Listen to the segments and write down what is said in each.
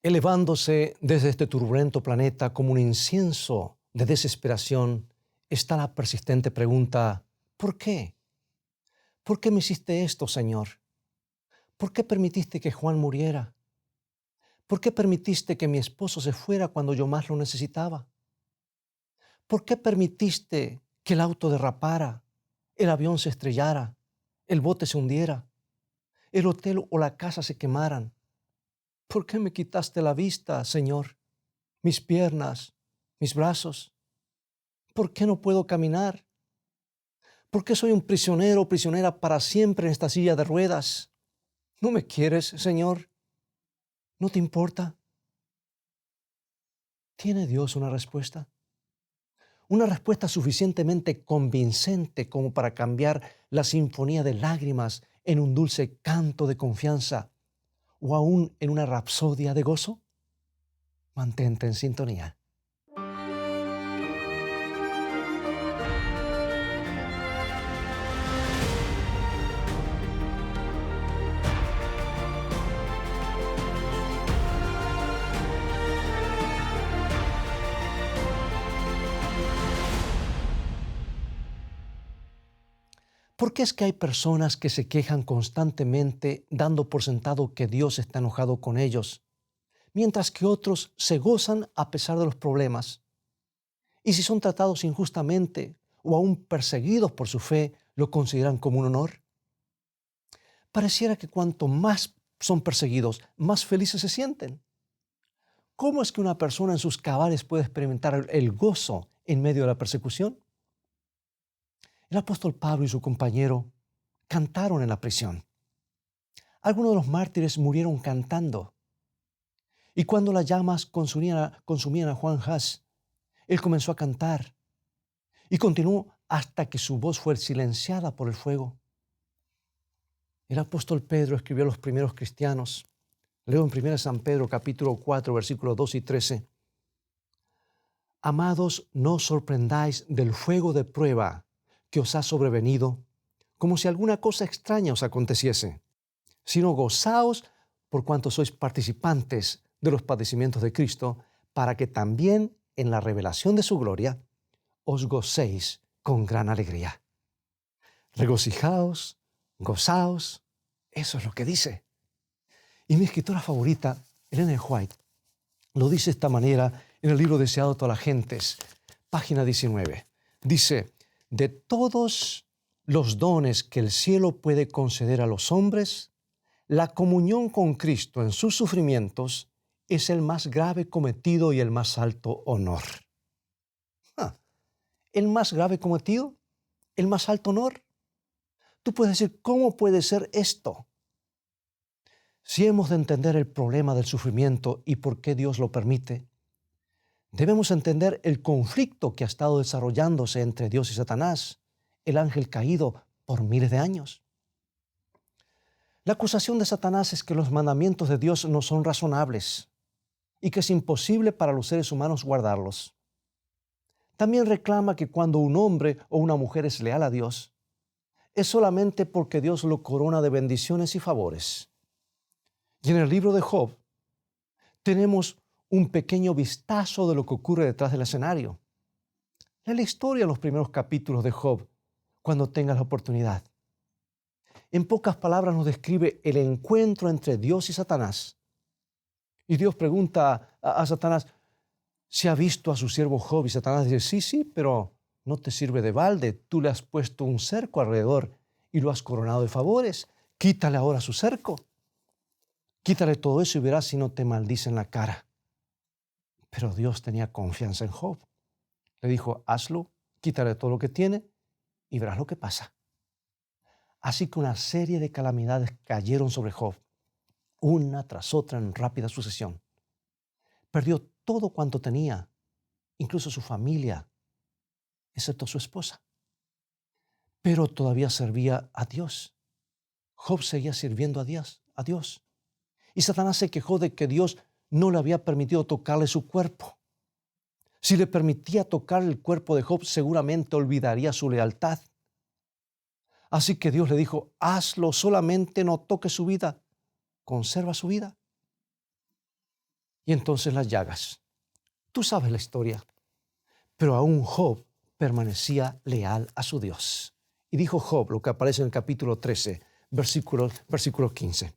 Elevándose desde este turbulento planeta como un incienso de desesperación está la persistente pregunta: ¿por qué? ¿Por qué me hiciste esto, Señor? ¿Por qué permitiste que Juan muriera? ¿Por qué permitiste que mi esposo se fuera cuando yo más lo necesitaba? ¿Por qué permitiste que el auto derrapara, el avión se estrellara, el bote se hundiera, el hotel o la casa se quemaran? ¿Por qué me quitaste la vista, Señor? Mis piernas, mis brazos. ¿Por qué no puedo caminar? ¿Por qué soy un prisionero o prisionera para siempre en esta silla de ruedas? ¿No me quieres, Señor? ¿No te importa? ¿Tiene Dios una respuesta? Una respuesta suficientemente convincente como para cambiar la sinfonía de lágrimas en un dulce canto de confianza o aún en una rapsodia de gozo. Mantente en sintonía. ¿Por qué es que hay personas que se quejan constantemente dando por sentado que Dios está enojado con ellos, mientras que otros se gozan a pesar de los problemas? Y si son tratados injustamente o aún perseguidos por su fe, ¿lo consideran como un honor? Pareciera que cuanto más son perseguidos, más felices se sienten. ¿Cómo es que una persona en sus cabales puede experimentar el gozo en medio de la persecución? El apóstol Pablo y su compañero cantaron en la prisión. Algunos de los mártires murieron cantando. Y cuando las llamas consumían a Juan Hus, él comenzó a cantar y continuó hasta que su voz fue silenciada por el fuego. El apóstol Pedro escribió a los primeros cristianos. Leo en 1 San Pedro capítulo 4, versículos 2 y 13. Amados, no os sorprendáis del fuego de prueba que os ha sobrevenido, como si alguna cosa extraña os aconteciese, sino gozaos por cuanto sois participantes de los padecimientos de Cristo, para que también en la revelación de su gloria os gocéis con gran alegría. Regocijaos, gozaos, eso es lo que dice. Y mi escritora favorita, Ellen G. White, lo dice de esta manera en el libro Deseado a todas las gentes, página 19. Dice: de todos los dones que el cielo puede conceder a los hombres, la comunión con Cristo en sus sufrimientos es el más grave cometido y el más alto honor. ¿El más grave cometido? ¿El más alto honor? Tú puedes decir, ¿cómo puede ser esto? Si hemos de entender el problema del sufrimiento y por qué Dios lo permite, debemos entender el conflicto que ha estado desarrollándose entre Dios y Satanás, el ángel caído, por miles de años. La acusación de Satanás es que los mandamientos de Dios no son razonables y que es imposible para los seres humanos guardarlos. También reclama que cuando un hombre o una mujer es leal a Dios, es solamente porque Dios lo corona de bendiciones y favores. Y en el libro de Job tenemos un pequeño vistazo de lo que ocurre detrás del escenario. Lee la historia de los primeros capítulos de Job cuando tengas la oportunidad. En pocas palabras nos describe el encuentro entre Dios y Satanás. Y Dios pregunta a Satanás si ha visto a su siervo Job, y Satanás dice, sí, pero no te sirve de balde. Tú le has puesto un cerco alrededor y lo has coronado de favores. Quítale ahora su cerco. Quítale todo eso y verás si no te maldice en la cara. Pero Dios tenía confianza en Job. Le dijo, hazlo, quítale todo lo que tiene y verás lo que pasa. Así que una serie de calamidades cayeron sobre Job, una tras otra en rápida sucesión. Perdió todo cuanto tenía, incluso su familia, excepto su esposa. Pero todavía servía a Dios. Job seguía sirviendo a Dios. Y Satanás se quejó de que Dios no le había permitido tocarle su cuerpo. Si le permitía tocar el cuerpo de Job, seguramente olvidaría su lealtad. Así que Dios le dijo, hazlo, solamente no toques su vida, conserva su vida. y entonces las llagas. Tú sabes la historia. Pero aún Job permanecía leal a su Dios. Y dijo Job, lo que aparece en el capítulo 13, versículo 15.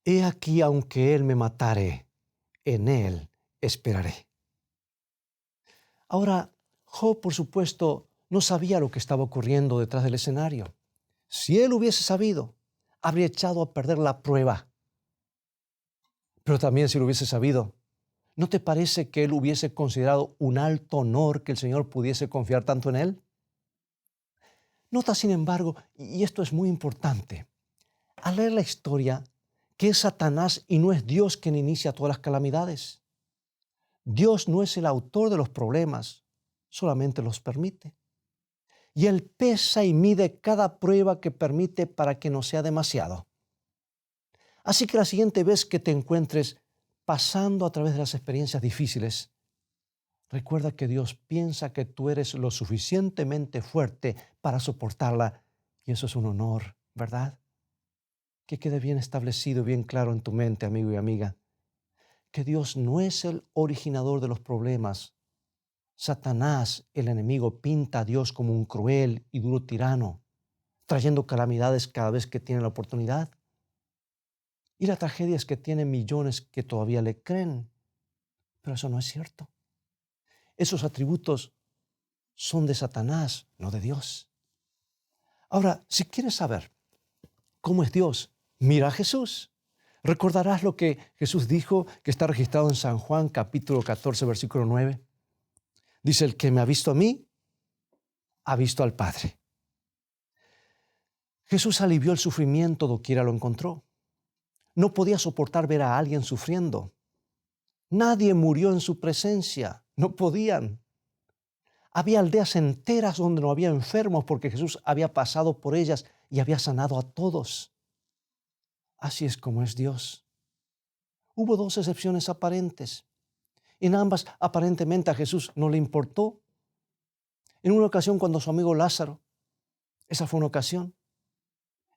He aquí, aunque él me matare, en él esperaré. Ahora, Job, por supuesto, no sabía lo que estaba ocurriendo detrás del escenario. Si él hubiese sabido, habría echado a perder la prueba. Pero también si lo hubiese sabido, ¿no te parece que él hubiese considerado un alto honor que el Señor pudiese confiar tanto en él? Nota, sin embargo, y esto es muy importante, al leer la historia, que es Satanás y no es Dios quien inicia todas las calamidades. Dios no es el autor de los problemas, solamente los permite. Y Él pesa y mide cada prueba que permite para que no sea demasiado. Así que la siguiente vez que te encuentres pasando a través de las experiencias difíciles, recuerda que Dios piensa que tú eres lo suficientemente fuerte para soportarla, y eso es un honor, ¿verdad? Que quede bien establecido, bien claro en tu mente, amigo y amiga, que Dios no es el originador de los problemas. Satanás, el enemigo, pinta a Dios como un cruel y duro tirano, trayendo calamidades cada vez que tiene la oportunidad. Y la tragedia es que tiene millones que todavía le creen, pero eso no es cierto. Esos atributos son de Satanás, no de Dios. Ahora, si quieres saber cómo es Dios, mira a Jesús. Recordarás lo que Jesús dijo, que está registrado en San Juan, capítulo 14, versículo 9. Dice, el que me ha visto a mí, ha visto al Padre. Jesús alivió el sufrimiento doquiera lo encontró. No podía soportar ver a alguien sufriendo. Nadie murió en su presencia, no podían. Había aldeas enteras donde no había enfermos porque Jesús había pasado por ellas y había sanado a todos. Así es como es Dios. Hubo dos excepciones aparentes. En ambas, aparentemente, a Jesús no le importó. En una ocasión, cuando su amigo Lázaro, esa fue una ocasión,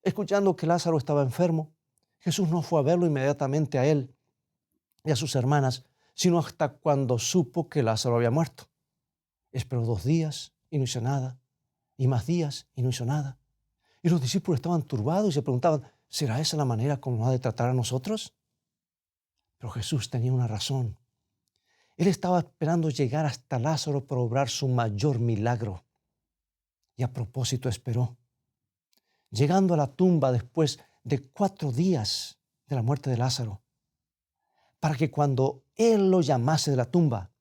escuchando que Lázaro estaba enfermo, Jesús no fue a verlo inmediatamente a él y a sus hermanas, sino hasta cuando supo que Lázaro había muerto. Esperó 2 días y no hizo nada, y más días y no hizo nada. Y los discípulos estaban turbados y se preguntaban, ¿será esa la manera como ha de tratar a nosotros? Pero Jesús tenía una razón. Él estaba esperando llegar hasta Lázaro para obrar su mayor milagro. Y a propósito esperó. Llegando a la tumba después de 4 días de la muerte de Lázaro, para que cuando Él lo llamase de la tumba,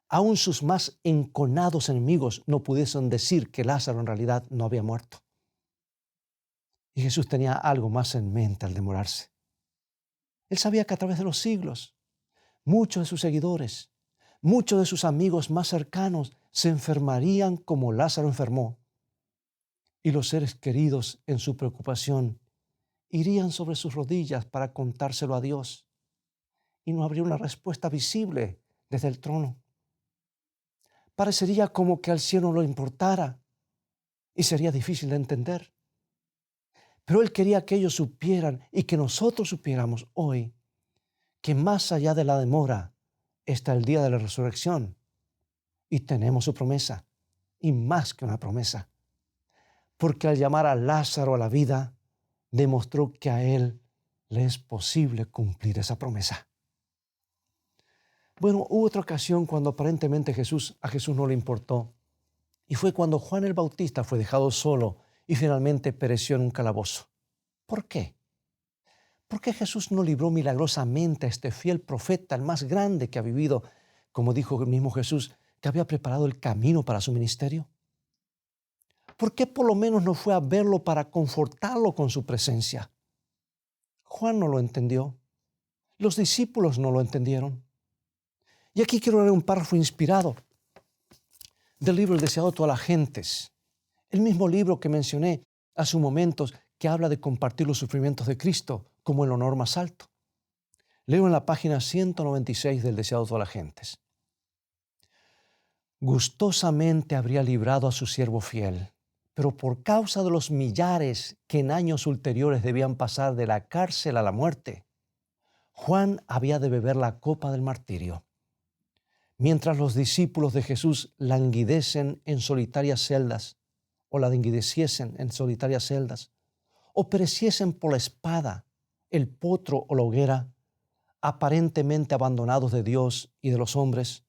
aún sus más enconados enemigos no pudiesen decir que Lázaro en realidad no había muerto. Y Jesús tenía algo más en mente al demorarse. Él sabía que a través de los siglos, muchos de sus seguidores, muchos de sus amigos más cercanos se enfermarían como Lázaro enfermó. Y los seres queridos en su preocupación irían sobre sus rodillas para contárselo a Dios. Y no habría una respuesta visible desde el trono. Parecería como que al cielo no le importara y sería difícil de entender. Pero Él quería que ellos supieran y que nosotros supiéramos hoy que más allá de la demora está el día de la resurrección y tenemos su promesa, y más que una promesa, porque al llamar a Lázaro a la vida, demostró que a él le es posible cumplir esa promesa. Bueno, hubo otra ocasión cuando aparentemente a Jesús no le importó, y fue cuando Juan el Bautista fue dejado solo y finalmente pereció en un calabozo. ¿Por qué? ¿Por qué Jesús no libró milagrosamente a este fiel profeta, el más grande que ha vivido, como dijo el mismo Jesús, que había preparado el camino para su ministerio? ¿Por qué por lo menos no fue a verlo para confortarlo con su presencia? Juan no lo entendió. Los discípulos no lo entendieron. Y aquí quiero leer un párrafo inspirado del libro El deseado de todas las gentes, el mismo libro que mencioné hace un momento, que habla de compartir los sufrimientos de Cristo como el honor más alto. Leo en la página 196 del deseado de todas las gentes. Gustosamente habría librado a su siervo fiel, pero por causa de los millares que en años ulteriores debían pasar de la cárcel a la muerte, Juan había de beber la copa del martirio. Mientras los discípulos de Jesús languidecen en solitarias celdas, o languideciesen en solitarias celdas, o pereciesen por la espada, el potro o la hoguera, aparentemente abandonados de Dios y de los hombres,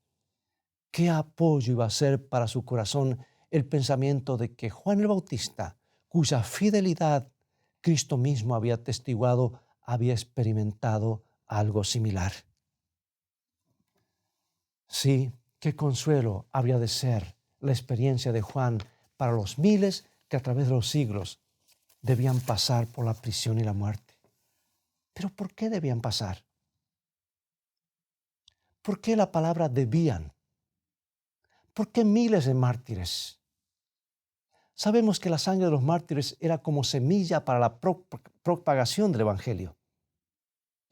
¿qué apoyo iba a ser para su corazón el pensamiento de que Juan el Bautista, cuya fidelidad Cristo mismo había atestiguado, había experimentado algo similar? Sí, qué consuelo habría de ser la experiencia de Juan para los miles que a través de los siglos debían pasar por la prisión y la muerte. ¿Pero por qué debían pasar? ¿Por qué la palabra debían? ¿Por qué miles de mártires? Sabemos que la sangre de los mártires era como semilla para la propagación del Evangelio.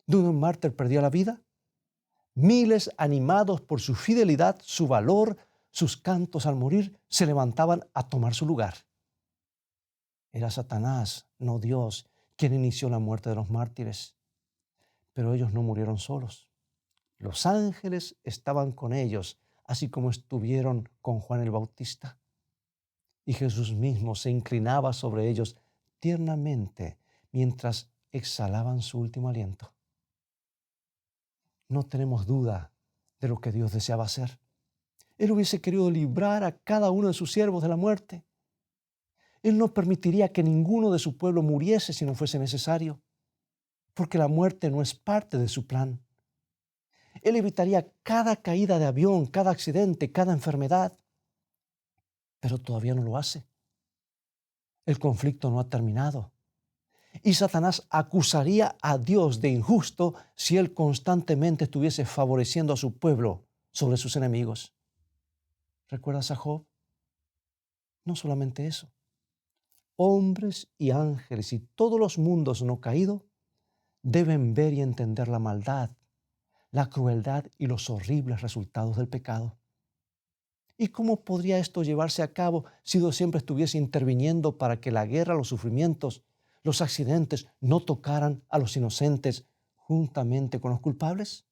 ¿Donde un mártir perdía la vida? Miles, animados por su fidelidad, su valor, sus cantos al morir, se levantaban a tomar su lugar. Era Satanás, no Dios, quien inició la muerte de los mártires. Pero ellos no murieron solos. Los ángeles estaban con ellos, así como estuvieron con Juan el Bautista. Y Jesús mismo se inclinaba sobre ellos tiernamente mientras exhalaban su último aliento. No tenemos duda de lo que Dios deseaba hacer. Él hubiese querido librar a cada uno de sus siervos de la muerte. Él no permitiría que ninguno de su pueblo muriese si no fuese necesario, porque la muerte no es parte de su plan. Él evitaría cada caída de avión, cada accidente, cada enfermedad, pero todavía no lo hace. El conflicto no ha terminado. Y Satanás acusaría a Dios de injusto si él constantemente estuviese favoreciendo a su pueblo sobre sus enemigos. ¿Recuerdas a Job? No solamente eso. Hombres y ángeles y todos los mundos no caídos deben ver y entender la maldad, la crueldad y los horribles resultados del pecado. ¿Y cómo podría esto llevarse a cabo si Dios siempre estuviese interviniendo para que la guerra, los sufrimientos, los accidentes no tocaran a los inocentes juntamente con los culpables?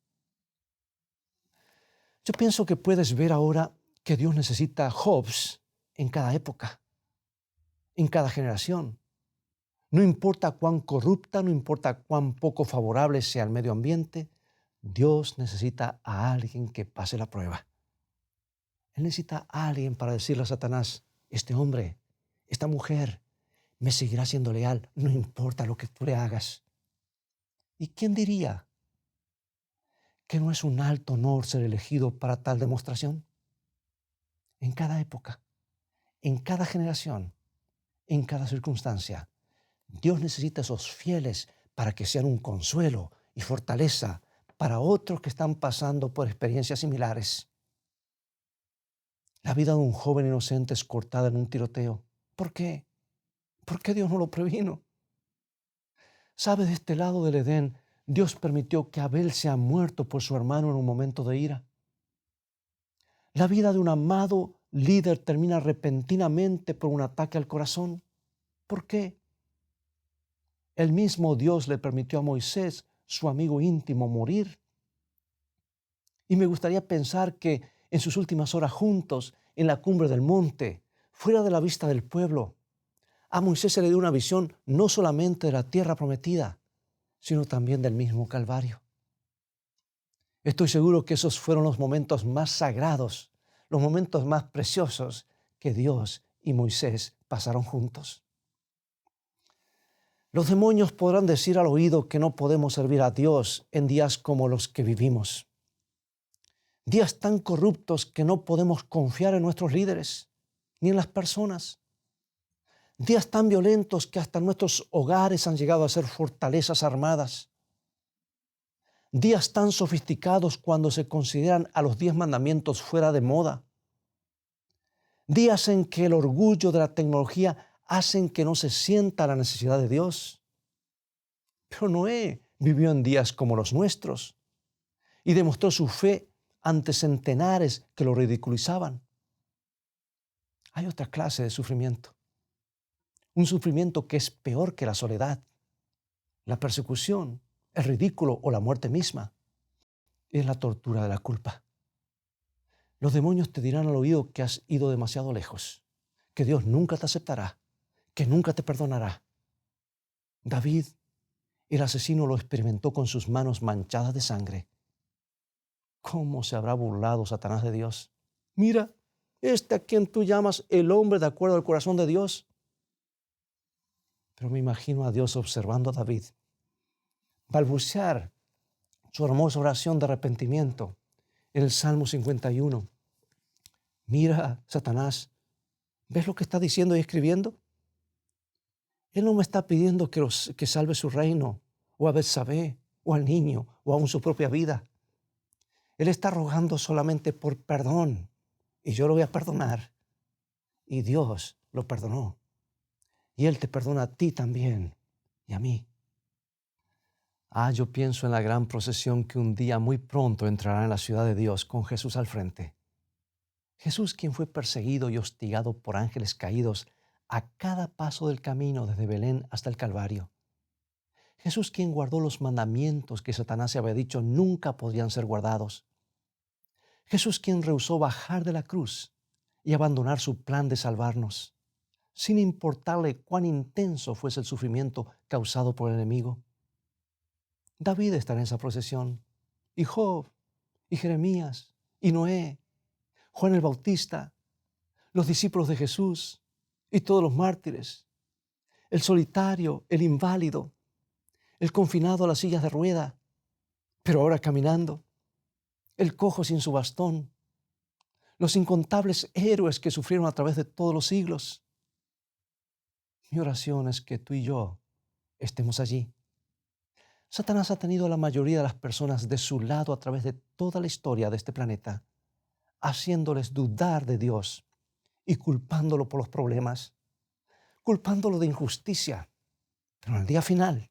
Yo pienso que puedes ver ahora que Dios necesita Jobs en cada época, en cada generación. No importa cuán corrupta, no importa cuán poco favorable sea el medio ambiente, Dios necesita a alguien que pase la prueba. Él necesita a alguien para decirle a Satanás, este hombre, esta mujer, me seguirá siendo leal, no importa lo que tú le hagas. ¿Y quién diría que no es un alto honor ser elegido para tal demostración? En cada época, en cada generación, en cada circunstancia, Dios necesita esos fieles para que sean un consuelo y fortaleza para otros que están pasando por experiencias similares. La vida de un joven inocente es cortada en un tiroteo. ¿Por qué? ¿Por qué Dios no lo previno? ¿Sabe? De este lado del Edén, Dios permitió que Abel sea muerto por su hermano en un momento de ira. La vida de un amado líder termina repentinamente por un ataque al corazón. ¿Por qué? El mismo Dios le permitió a Moisés, su amigo íntimo, morir. Y me gustaría pensar que en sus últimas horas juntos, en la cumbre del monte, fuera de la vista del pueblo, a Moisés se le dio una visión no solamente de la tierra prometida, sino también del mismo Calvario. Estoy seguro que esos fueron los momentos más sagrados, los momentos más preciosos que Dios y Moisés pasaron juntos. Los demonios podrán decir al oído que no podemos servir a Dios en días como los que vivimos. Días tan corruptos que no podemos confiar en nuestros líderes ni en las personas. Días tan violentos que hasta nuestros hogares han llegado a ser fortalezas armadas. Días tan sofisticados cuando se consideran a los 10 mandamientos fuera de moda. Días en que el orgullo de la tecnología hacen que no se sienta la necesidad de Dios. Pero Noé vivió en días como los nuestros y demostró su fe ante centenares que lo ridiculizaban. Hay otra clase de sufrimiento. Un sufrimiento que es peor que la soledad, la persecución, el ridículo o la muerte misma. Es la tortura de la culpa. Los demonios te dirán al oído que has ido demasiado lejos, que Dios nunca te aceptará, que nunca te perdonará. David, el asesino, lo experimentó con sus manos manchadas de sangre. ¿Cómo se habrá burlado Satanás de Dios? Mira, a quien tú llamas el hombre de acuerdo al corazón de Dios. Pero me imagino a Dios observando a David balbucear su hermosa oración de arrepentimiento en el Salmo 51. Mira, Satanás, ¿ves lo que está diciendo y escribiendo? Él no me está pidiendo que salve su reino, o a Betsabé, o al niño, o aún su propia vida. Él está rogando solamente por perdón, y yo lo voy a perdonar. Y Dios lo perdonó. Y Él te perdona a ti también, y a mí. Yo pienso en la gran procesión que un día muy pronto entrará en la ciudad de Dios con Jesús al frente. Jesús, quien fue perseguido y hostigado por ángeles caídos a cada paso del camino desde Belén hasta el Calvario. Jesús, quien guardó los mandamientos que Satanás se había dicho nunca podrían ser guardados. Jesús, quien rehusó bajar de la cruz y abandonar su plan de salvarnos, sin importarle cuán intenso fuese el sufrimiento causado por el enemigo. David está en esa procesión, y Job, y Jeremías, y Noé, Juan el Bautista, los discípulos de Jesús y todos los mártires, el solitario, el inválido, el confinado a las sillas de rueda, pero ahora caminando, el cojo sin su bastón, los incontables héroes que sufrieron a través de todos los siglos. Mi oración es que tú y yo estemos allí. Satanás ha tenido a la mayoría de las personas de su lado a través de toda la historia de este planeta, haciéndoles dudar de Dios y culpándolo por los problemas, culpándolo de injusticia. Pero en el día final,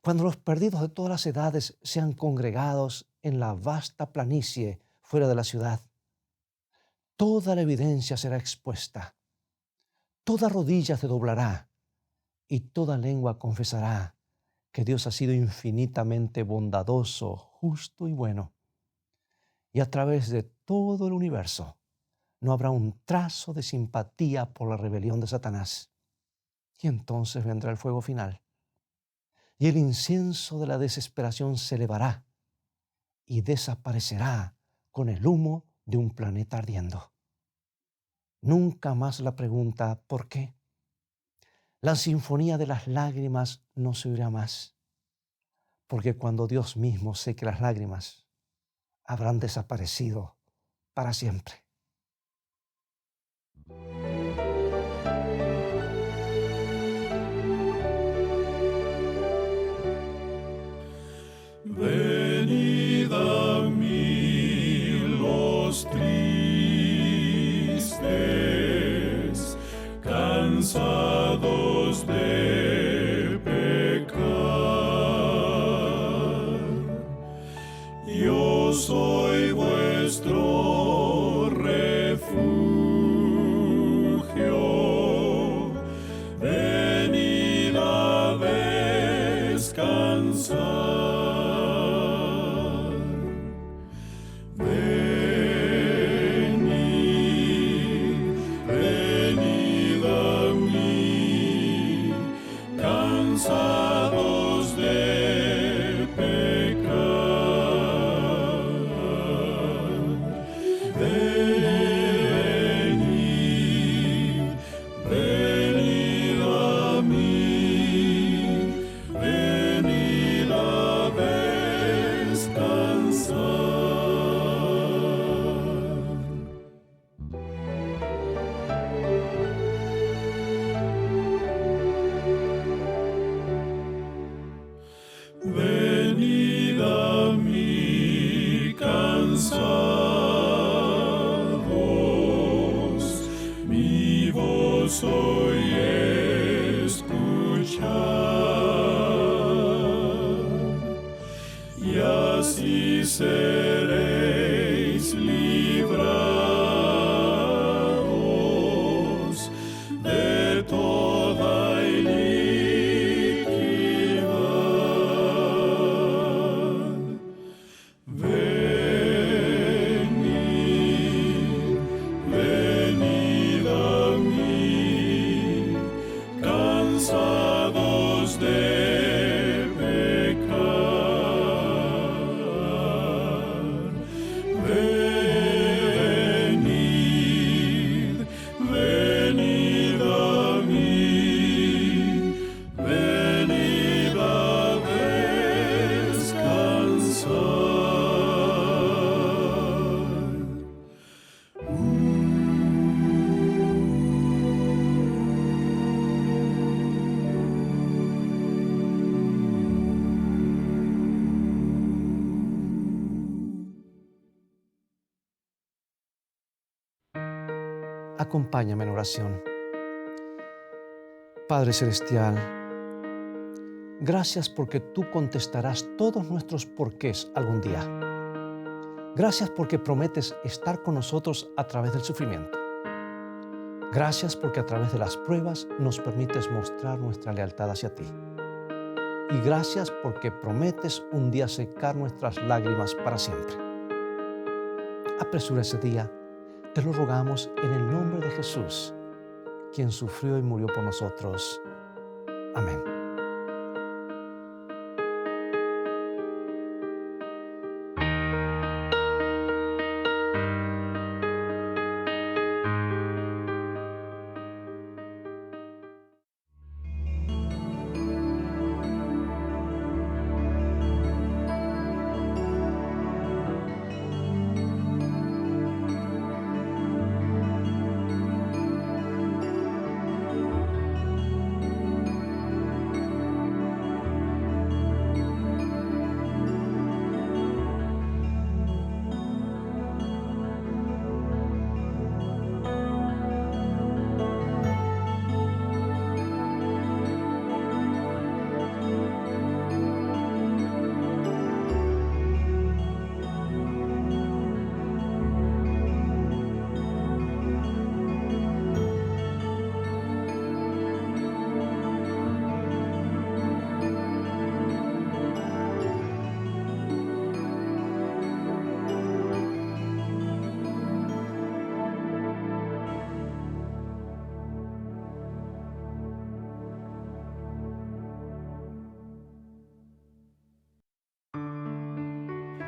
cuando los perdidos de todas las edades sean congregados en la vasta planicie fuera de la ciudad, toda la evidencia será expuesta, toda rodilla se doblará y toda lengua confesará que Dios ha sido infinitamente bondadoso, justo y bueno. Y a través de todo el universo no habrá un trazo de simpatía por la rebelión de Satanás. Y entonces vendrá el fuego final. Y el incienso de la desesperación se elevará y desaparecerá con el humo de un planeta ardiendo. Nunca más la pregunta ¿por qué? La sinfonía de las lágrimas no se oirá más, porque cuando Dios mismo seque las lágrimas, habrán desaparecido para siempre. Venid a mí los tristes, cansados de pecar. Yo soy vuestro refugio. Venid a descansar. Cansados de pecar, venid, venid a mí, venid a descansar. Venid a mí cansados, mi voz hoy escuchad, y así seréis librados de toda iniquidad. Acompáñame en oración. Padre Celestial, gracias porque tú contestarás todos nuestros porqués algún día. Gracias porque prometes estar con nosotros a través del sufrimiento. Gracias porque a través de las pruebas nos permites mostrar nuestra lealtad hacia ti. Y gracias porque prometes un día secar nuestras lágrimas para siempre. Apresura ese día, te lo rogamos en el nombre de Jesús, quien sufrió y murió por nosotros. Amén.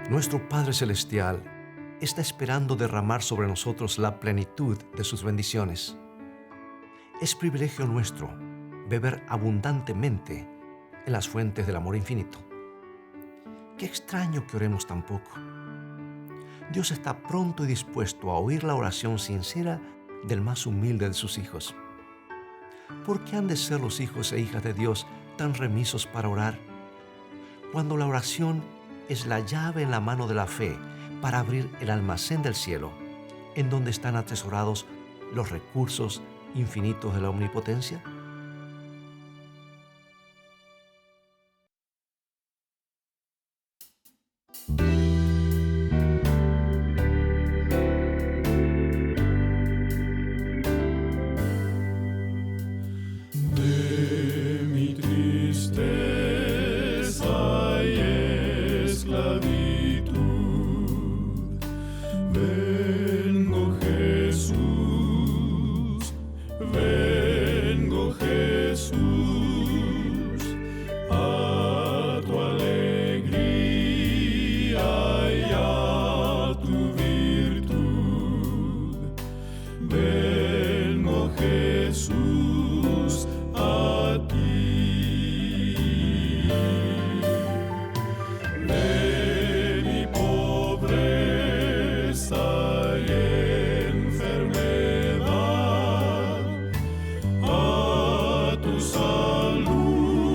Nuestro Padre Celestial está esperando derramar sobre nosotros la plenitud de sus bendiciones. Es privilegio nuestro beber abundantemente en las fuentes del amor infinito. Qué extraño que oremos tan poco. Dios está pronto y dispuesto a oír la oración sincera del más humilde de sus hijos. ¿Por qué han de ser los hijos e hijas de Dios tan remisos para orar? Cuando la oración es la llave en la mano de la fe para abrir el almacén del cielo, en donde están atesorados los recursos infinitos de la omnipotencia. De mi tristeza y esclavitud, vengo Jesús, a tu alegría y a tu virtud. Vengo Jesús a ti. De mi pobreza y enfermedad a tu salud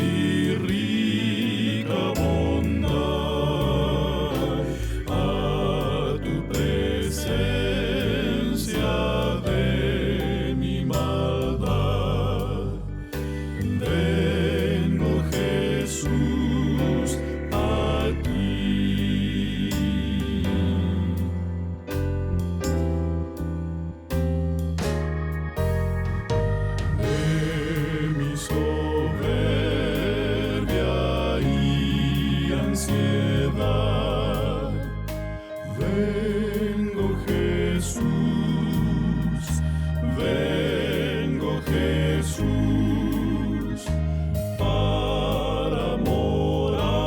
y rica bondad, a tu presencia de mi maldad. Vengo Jesús a ti. De mi soberbia y ansiedad, vengo Jesús, para morar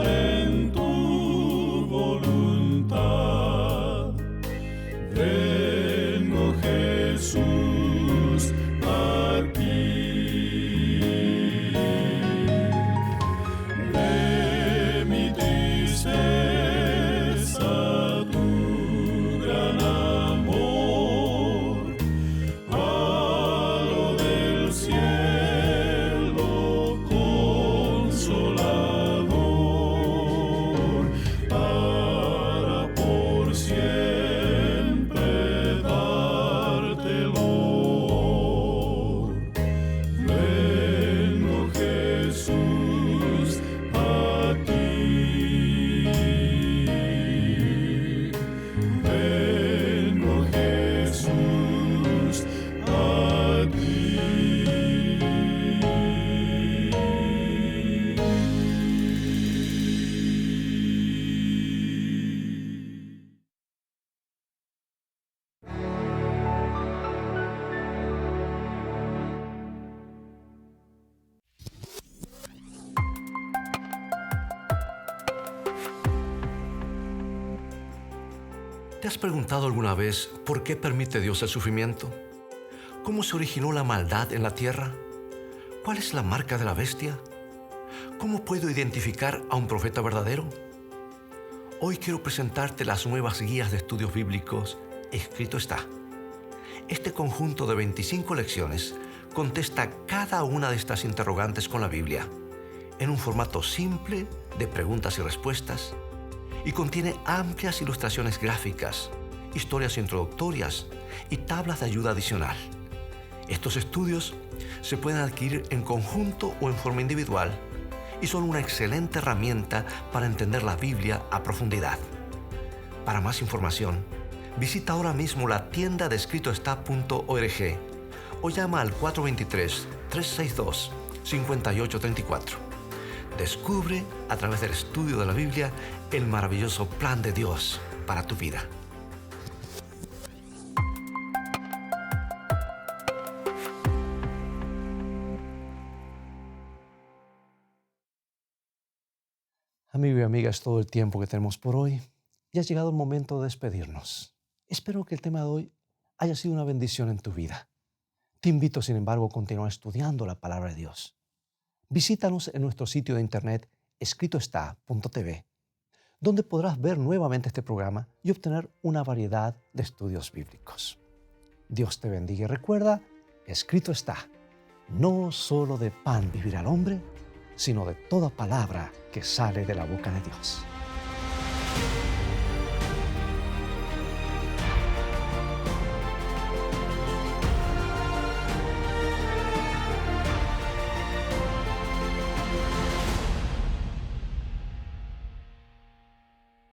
en tu voluntad. Vengo Jesús a ti. De mi tristeza ¿Te has preguntado alguna vez por qué permite Dios el sufrimiento? ¿Cómo se originó la maldad en la tierra? ¿Cuál es la marca de la bestia? ¿Cómo puedo identificar a un profeta verdadero? Hoy quiero presentarte las nuevas guías de estudios bíblicos, Escrito está. Este conjunto de 25 lecciones contesta cada una de estas interrogantes con la Biblia, en un formato simple de preguntas y respuestas, y contiene amplias ilustraciones gráficas, historias introductorias y tablas de ayuda adicional. Estos estudios se pueden adquirir en conjunto o en forma individual y son una excelente herramienta para entender la Biblia a profundidad. Para más información, visita ahora mismo la tienda de escritoestá.org o llama al 423-362-5834. Descubre a través del estudio de la Biblia el maravilloso plan de Dios para tu vida. Amigo y amiga, es todo el tiempo que tenemos por hoy y ha llegado el momento de despedirnos. Espero que el tema de hoy haya sido una bendición en tu vida. Te invito, sin embargo, a continuar estudiando la palabra de Dios. Visítanos en nuestro sitio de internet escritoestá.tv, donde podrás ver nuevamente este programa y obtener una variedad de estudios bíblicos. Dios te bendiga y recuerda, escrito está, no solo de pan vivirá el hombre, sino de toda palabra que sale de la boca de Dios.